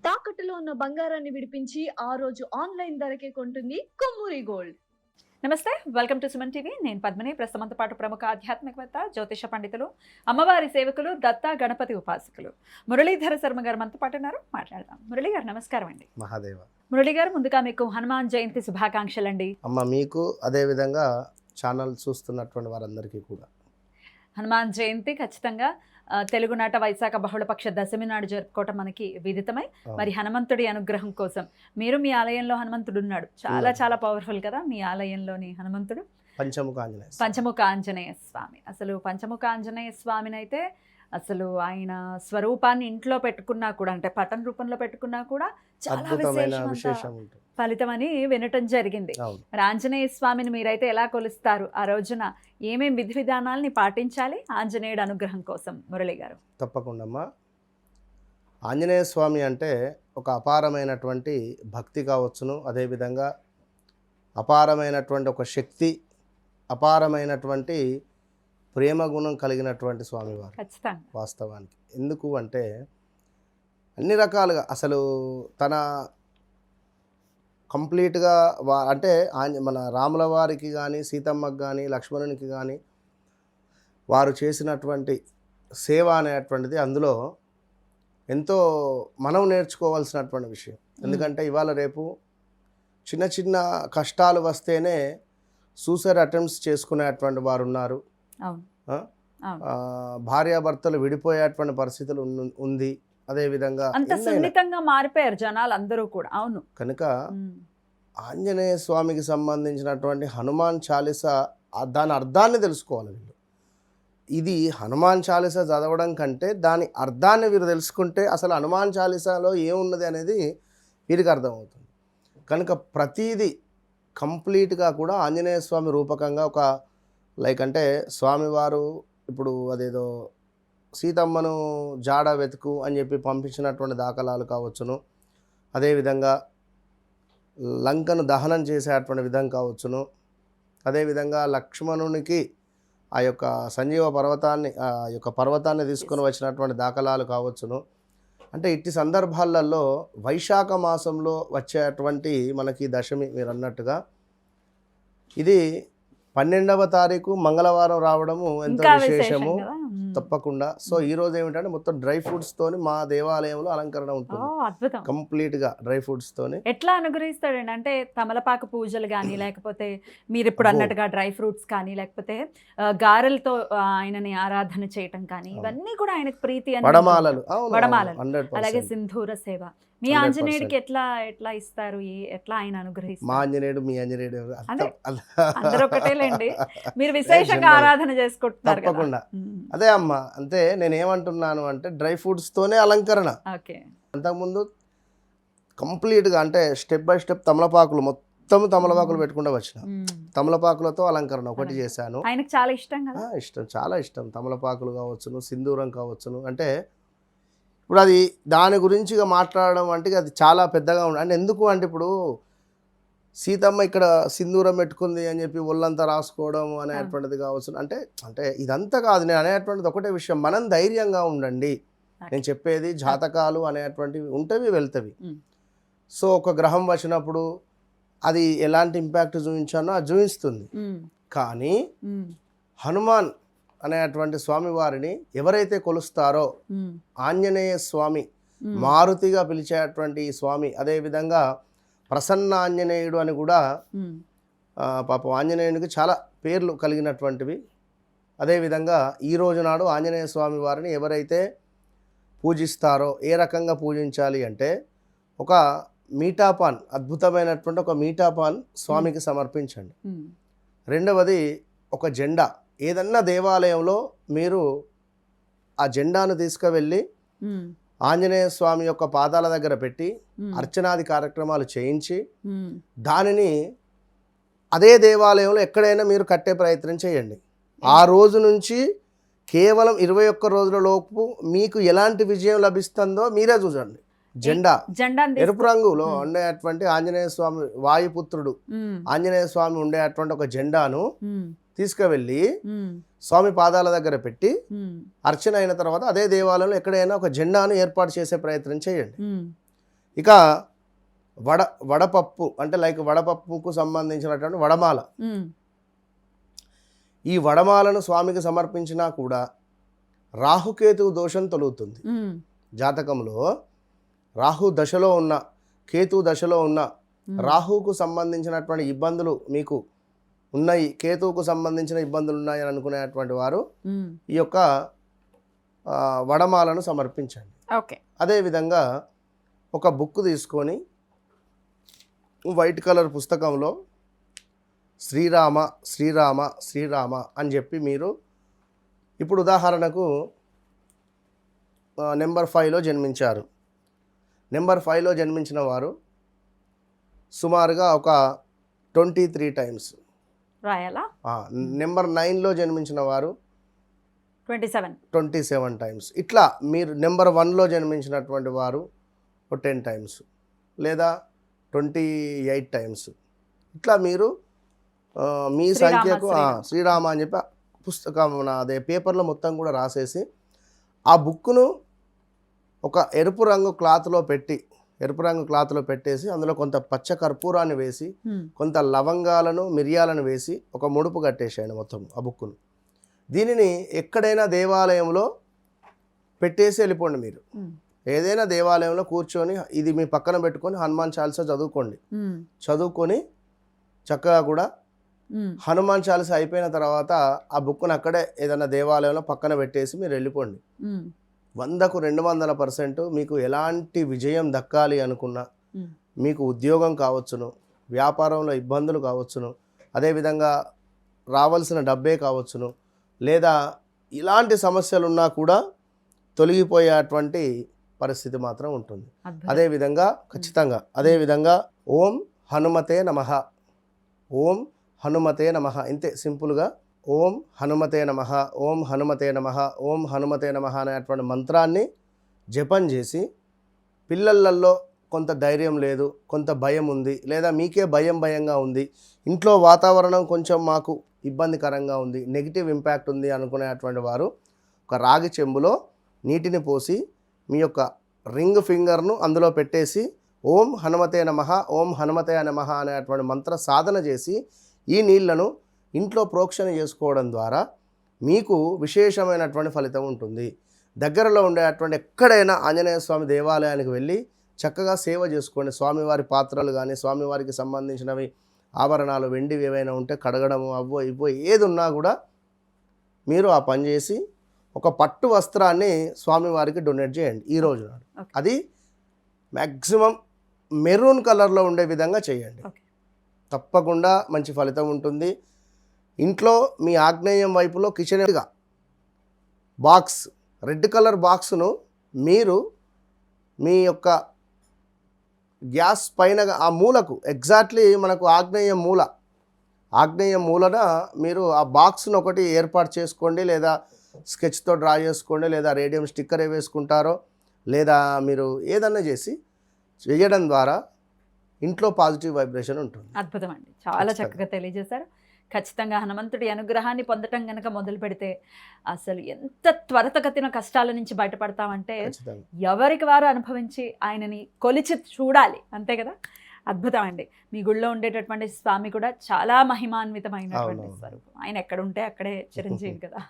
తాకట్టులో ఉన్న బంగారాన్ని విడిపించి ఆ రోజు ఆన్లైన్ ధరకే కొంటుంది కొమ్మూరి గోల్డ్. నమస్తే, వెల్కమ్ టు సుమన్ టీవీ. నేను పద్మిని. ప్రస్తుతంతో పాటు ప్రముఖ ఆధ్యాత్మికవేత్త, జ్యోతిష పండితులు, అమ్మవారి సేవకులు, దత్త గణపతి ఉపాసకులు మురళీధర శర్మ గారు మనతో పాటు ఉన్నారు. మాట్లాడదాం. మురళి గారు నమస్కారం అండి. మహాదేవ. మురళి గారు, ముందుగా మీకు హనుమాన్ జయంతి శుభాకాంక్షలు అండి. అమ్మ, మీకు అదేవిధంగా ఛానల్ చూస్తున్నటువంటి వారందరికీ కూడా హనుమాన్ జయంతి ఖచ్చితంగా తెలుగునాట వైశాఖ బహుళపక్ష దశమి నాడు జరుపుకోవటం మనకి విదితమై, మరి హనుమంతుడి అనుగ్రహం కోసం మీరు మీ ఆలయంలో హనుమంతుడు ఉన్నాడు. చాలా చాలా పవర్ఫుల్ కదా మీ ఆలయంలోని హనుమంతుడు. పంచముఖ ఆంజనేయ స్వామి. అసలు పంచముఖ ఆంజనేయ స్వామిని అయితే అసలు ఆయన స్వరూపాన్ని ఇంట్లో పెట్టుకున్నా కూడా, అంటే పటం రూపంలో పెట్టుకున్నా కూడా చాలా విశేషం ఫలితం అని వినటం జరిగింది. మరి ఆంజనేయ స్వామిని మీరైతే ఎలా కొలుస్తారు? ఆ రోజున ఏమేం విధి విధానాలని పాటించాలి ఆంజనేయుడు అనుగ్రహం కోసం? మురళి గారు. తప్పకుండా అమ్మా. ఆంజనేయ స్వామి అంటే ఒక అపారమైనటువంటి భక్తి కావచ్చును, అదేవిధంగా అపారమైనటువంటి ఒక శక్తి, అపారమైనటువంటి ప్రేమ గుణం కలిగినటువంటి స్వామివారు వాస్తవానికి. ఎందుకు అంటే అన్ని రకాలుగా అసలు తన కంప్లీట్గా అంటే మన రాముల వారికి కానీ, సీతమ్మకి కానీ, లక్ష్మణునికి కానీ వారు చేసినటువంటి సేవ అనేటువంటిది అందులో ఎంతో మనం నేర్చుకోవాల్సినటువంటి విషయం. ఎందుకంటే ఇవాళ రేపు చిన్న చిన్న కష్టాలు వస్తేనే సూసైడ్ అటెంప్ట్స్ చేసుకునేటువంటి వారు ఉన్నారు. భార్యాభర్తలు విడిపోయేటువంటి పరిస్థితులు ఉంది. అదేవిధంగా సున్నితంగా మారిపోయారు జనాలు అందరూ కూడా. అవును. కనుక ఆంజనేయ స్వామికి సంబంధించినటువంటి హనుమాన్ చాలీసా దాని అర్థాన్ని తెలుసుకోవాలి వీళ్ళు. ఇది హనుమాన్ చాలీసా చదవడం కంటే దాని అర్థాన్ని వీరు తెలుసుకుంటే అసలు హనుమాన్ చాలీసాలో ఏమున్నది అనేది వీరికి అర్థమవుతుంది. కనుక ప్రతీది కంప్లీట్గా కూడా ఆంజనేయ స్వామి రూపకంగా ఒక అంటే స్వామివారు ఇప్పుడు అదేదో సీతమ్మను జాడ వెతుకు అని చెప్పి పంపించినటువంటి దాఖలాలు కావచ్చును, అదేవిధంగా లంకను దహనం చేసేటువంటి విధం కావచ్చును, అదేవిధంగా లక్ష్మణునికి ఆ యొక్క సంజీవ పర్వతాన్ని తీసుకొని వచ్చినటువంటి దాఖలాలు కావచ్చును. అంటే ఇట్టి సందర్భాలలో వైశాఖ మాసంలో వచ్చేటువంటి మనకి దశమి మీరు అన్నట్టుగా ఇది 12వ తారీఖు మంగళవారం రావడము ఎంతో విశేషము. తప్పకుండా. సో ఈ రోజు ఏమిటంటే మొత్తం డ్రై ఫ్రూట్స్ తోని మా దేవాలయంలో అలంకరణ ఉంటుంది. కంప్లీట్ గా డ్రై ఫ్రూట్స్ తోని. ఎట్లా అనుగ్రహిస్తాడండి? అంటే తమలపాకు పూజలు కానీ, లేకపోతే మీరు ఇప్పుడు అన్నట్టుగా డ్రై ఫ్రూట్స్ కానీ, లేకపోతే గారెలతో ఆయనని ఆరాధన చేయటం కానీ, ఇవన్నీ కూడా ఆయనకు ప్రీతి. వడమాలలు, అలాగే సింధూర సేవ. మీ ఆంజనేయుడికి ఎట్లా ఇస్తారు? ఎట్లా ఆయన అనుగ్రహిస్తారు? మా ఆంజనేయుడు, మీ ఆంజనేయుడు అందరూ ఒకటేలేండి. మీరు విశేషంగా ఆరాధన చేసుకుంటున్నారు. తప్పకుండా. అదే అమ్మా, అంతే. నేను ఏమంటున్నాను అంటే డ్రై ఫ్రూట్స్ తోనే అలంకరణ. అంతకుముందు కంప్లీట్గా అంటే స్టెప్ బై స్టెప్ మొత్తం తమలపాకులు పెట్టుకుంటూ వచ్చిన తమలపాకులతో అలంకరణ ఒకటి చేశాను. ఆయనకు చాలా ఇష్టం కదా. ఇష్టం, చాలా ఇష్టం. తమలపాకులు కావచ్చును, సింధూరం కావచ్చును. అంటే ఇప్పుడు అది దాని గురించి మాట్లాడడం అంటే అది చాలా పెద్దగా ఉంది. అంటే ఎందుకు అంటే ఇప్పుడు సీతమ్మ ఇక్కడ సింధూరం పెట్టుకుంది అని చెప్పి ఒళ్ళంతా రాసుకోవడం అనేటువంటిది కావచ్చు. అంటే ఇదంతా కాదు. నేను అనేటువంటిది ఒకటే విషయం, మనం ధైర్యంగా ఉండండి. నేను చెప్పేది జాతకాలు అనేటువంటివి ఉంటవి వెళ్తవి. సో ఒక గ్రహం వచ్చినప్పుడు అది ఎలాంటి ఇంపాక్ట్ చూపించానో అది చూపిస్తుంది. కానీ హనుమాన్ అనేటువంటి స్వామి వారిని ఎవరైతే కొలుస్తారో, ఆంజనేయ స్వామి, మారుతిగా పిలిచేటువంటి స్వామి, అదేవిధంగా ప్రసన్న ఆంజనేయుడు అని కూడా పాపం ఆంజనేయునికి చాలా పేర్లు కలిగినటువంటివి. అదేవిధంగా ఈ రోజు నాడు ఆంజనేయ స్వామి వారిని ఎవరైతే పూజిస్తారో, ఏ రకంగా పూజించాలి అంటే ఒక మీఠాపాన్, అద్భుతమైనటువంటి ఒక మీఠాపాన్ స్వామికి సమర్పించండి. రెండవది ఒక జెండా. ఏదన్నా దేవాలయంలో మీరు ఆ జెండాను తీసుకువెళ్ళి ఆంజనేయ స్వామి యొక్క పాదాల దగ్గర పెట్టి అర్చనాది కార్యక్రమాలు చేయించి దానిని అదే దేవాలయంలో ఎక్కడైనా మీరు కట్టే ప్రయత్నం చేయండి. ఆ రోజు నుంచి కేవలం 21 రోజుల లోపు మీకు ఎలాంటి విజయం లభిస్తుందో మీరే చూడండి. జెండా ఎరుపు రంగులో ఉండేటువంటి ఆంజనేయ స్వామి, వాయుపుత్రుడు ఆంజనేయ స్వామి ఉండేటువంటి ఒక జెండాను తీసుకువెళ్ళి స్వామి పాదాల దగ్గర పెట్టి అర్చన అయిన తర్వాత అదే దేవాలయంలో ఎక్కడైనా ఒక జెండాను ఏర్పాటు చేసే ప్రయత్నం చేయండి. ఇక వడపప్పు అంటే లైక్ వడపప్పుకు సంబంధించినటువంటి వడమాల. ఈ వడమాలను స్వామికి సమర్పించినా కూడా రాహుకేతువు దోషం తొలుగుతుంది. జాతకంలో రాహు దశలో ఉన్న, కేతు దశలో ఉన్న, రాహుకు సంబంధించినటువంటి ఇబ్బందులు మీకు ఉన్నాయి, కేతువుకు సంబంధించిన ఇబ్బందులు ఉన్నాయి అని అనుకునేటువంటి వారు ఈ యొక్క వడమాలను సమర్పించండి. ఓకే. అదేవిధంగా ఒక బుక్ తీసుకొని వైట్ కలర్ పుస్తకంలో శ్రీరామ శ్రీరామ శ్రీరామ అని చెప్పి మీరు ఇప్పుడు ఉదాహరణకు నెంబర్ 5లో జన్మించారు. నెంబర్ 5లో జన్మించిన వారు సుమారుగా ఒక 23 టైమ్స్ రాయాలా? నెంబర్ 9లో జన్మించిన వారు 27 టైమ్స్. ఇట్లా మీరు నెంబర్ 1లో జన్మించినటువంటి వారు 10 టైమ్స్ లేదా 28 టైమ్స్. ఇట్లా మీరు మీ సంఖ్యకు శ్రీరామ అని చెప్పి పుస్తకం అదే పేపర్లో మొత్తం కూడా రాసేసి ఆ బుక్ను ఒక ఎరుపు రంగు క్లాత్లో పెట్టేసి అందులో కొంత పచ్చ కర్పూరాన్ని వేసి కొంత లవంగాలను మిరియాలను వేసి ఒక ముడుపు కట్టేసేయండి మొత్తం ఆ బుక్ను. దీనిని ఎక్కడైనా దేవాలయంలో పెట్టేసి వెళ్ళిపోండి. మీరు ఏదైనా దేవాలయంలో కూర్చొని ఇది మీ పక్కన పెట్టుకొని హనుమాన్ చాలీసా చదువుకొని చక్కగా కూడా హనుమాన్ చాలీసా అయిపోయిన తర్వాత ఆ బుక్ను అక్కడే ఏదైనా దేవాలయంలో పక్కన పెట్టేసి మీరు వెళ్ళిపోండి. 100కు 200% మీకు ఎలాంటి విజయం దక్కాలి అనుకున్నా, మీకు ఉద్యోగం కావచ్చును, వ్యాపారంలో ఇబ్బందులు కావచ్చును, అదేవిధంగా రావాల్సిన డబ్బే కావచ్చును, లేదా ఇలాంటి సమస్యలున్నా కూడా తొలగిపోయేటువంటి పరిస్థితి మాత్రం ఉంటుంది. అదేవిధంగా ఖచ్చితంగా అదేవిధంగా ఓం హనుమతే నమః, ఓం హనుమతే నమః, ఇంతే సింపుల్గా ఓం హనుమతే నమః, ఓం హనుమతే నమః, ఓం హనుమతే నమః అనేటువంటి మంత్రాన్ని జపం చేసి, పిల్లలలో కొంత ధైర్యం లేదు, కొంత భయం ఉంది, లేదా మీకే భయంగా ఉంది, ఇంట్లో వాతావరణం కొంచెం మాకు ఇబ్బందికరంగా ఉంది, నెగిటివ్ ఇంపాక్ట్ ఉంది అనుకునేటువంటి వారు ఒక రాగి చెంబులో నీటిని పోసి మీ యొక్క రింగ్ ఫింగర్ను అందులో పెట్టేసి ఓం హనుమతే నమః, ఓం హనుమతే నమః అనేటువంటి మంత్ర సాధన చేసి ఈ నీళ్లను ఇంట్లో ప్రోక్షణ చేసుకోవడం ద్వారా మీకు విశేషమైనటువంటి ఫలితం ఉంటుంది. దగ్గరలో ఉండేటువంటి ఎక్కడైనా ఆంజనేయ స్వామి దేవాలయానికి వెళ్ళి చక్కగా సేవ చేసుకోండి. స్వామివారి పాత్రలు కానీ స్వామివారికి సంబంధించినవి ఆభరణాలు వెండివి ఏవైనా ఉంటే కడగడము అవ్వో ఇవ్వో ఏది ఉన్నా కూడా మీరు ఆ పని చేసి ఒక పట్టు వస్త్రాన్ని స్వామివారికి డొనేట్ చేయండి ఈ రోజు నాడు. అది మ్యాక్సిమం మెరూన్ కలర్లో ఉండే విధంగా చేయండి. తప్పకుండా మంచి ఫలితం ఉంటుంది. ఇంట్లో మీ ఆగ్నేయం వైపులో కిచెన్గా బాక్స్, రెడ్ కలర్ బాక్స్ను మీరు మీ యొక్క గ్యాస్ పైన ఆ మూలకు ఎగ్జాక్ట్లీ మనకు ఆగ్నేయ మూలన మీరు ఆ బాక్స్ను ఒకటి ఏర్పాటు చేసుకోండి, లేదా స్కెచ్తో డ్రా చేసుకోండి, లేదా రేడియం స్టిక్కర్ వేసుకుంటారో, లేదా మీరు ఏదన్నా చేసి చేయడం ద్వారా ఇంట్లో పాజిటివ్ వైబ్రేషన్ ఉంటుంది. అద్భుతం అండి, చాలా చక్కగా తెలియజేశారు. ఖచ్చితంగా హనుమంతుడి అనుగ్రహాన్ని పొందటం కనుక మొదలు పెడితే అసలు ఎంత త్వరితగతిన కష్టాల నుంచి బయటపడతామంటే ఎవరికి వారు అనుభవించి ఆయనని కొలిచి చూడాలి, అంతే కదా. అద్భుతం అండి. మీ గుళ్ళో ఉండేటటువంటి స్వామి కూడా చాలా మహిమాన్వితమైనటువంటి స్వరూపం. ఆయన ఎక్కడ ఉంటే అక్కడే చిరంజీవి కదా.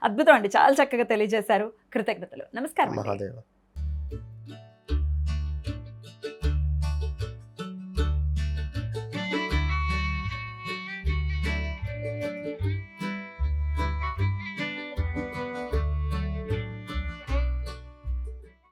అద్భుతం అండి, చాలా చక్కగా తెలియజేశారు. కృతజ్ఞతలు. నమస్కారం.